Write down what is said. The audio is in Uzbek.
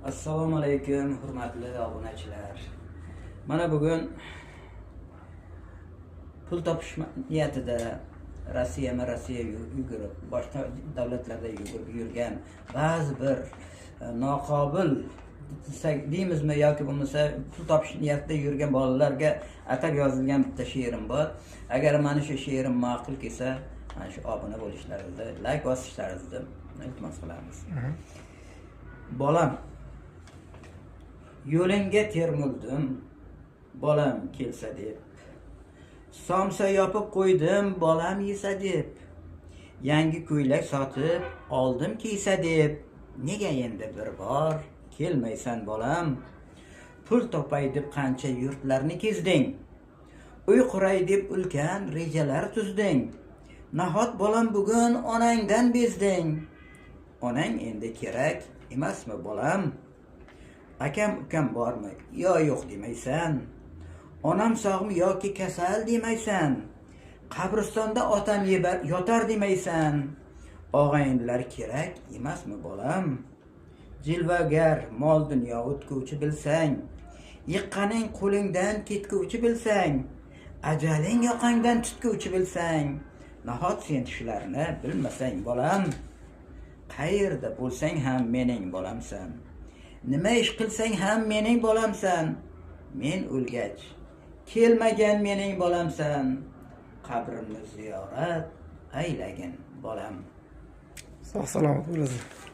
Assalomu alaykum, hurmatli obunachilar. Mana bugun pul topish niyatida Rossiya yugurib, boshqa davlatlarda yugurib yurgan ba'zi bir noqobil deymizmi yoki bo'lmasa pul topish niyatida yurgan bolalarga atab yozilgan bitta she'rim bor. Agar mana shu she'rim ma'qul kelsa, mana shu obuna bo'lishlaringizni, like bosishlaringizni iltimos qilamiz. Bolam, yo'lingga termuldim, bolam kelsa deb. Somsa yopib qo'ydim, bolam yesa deb. Yangi ko'ylak sotib oldim kiysa deb. Nega endi bir bor kelmaysan bolam? Pul topay deb qancha yurtlarni kezding. Uy quray deb ulkan rejalar tuzding. Nahot bolam bugun onangdan bezding. Onang endi kerak emasmi bolam? Akam ukam bormi yo yo'q demaysan. Onam sog'mi yoki kasal demaysan. Qabristonda otam yotar demaysan. Og'aynilar kerak emasmi bolam? Jilvagar mol dunyo o'tguvchi bilsang, yiqqaning qo'lingdan ketguvchi bilsang, ajaling yoqangdan tutguvchi bilsang, nahot sen shularni bilmasang bolam? Qayerda bo'lsang ham mening bolamsan. Nima ish qilsang ham mening bolamsan. Men o'lgach kelmagan mening bolamsan. Qabrimni ziyorat aylagin bolam. Sog' salomat bo'lasiz.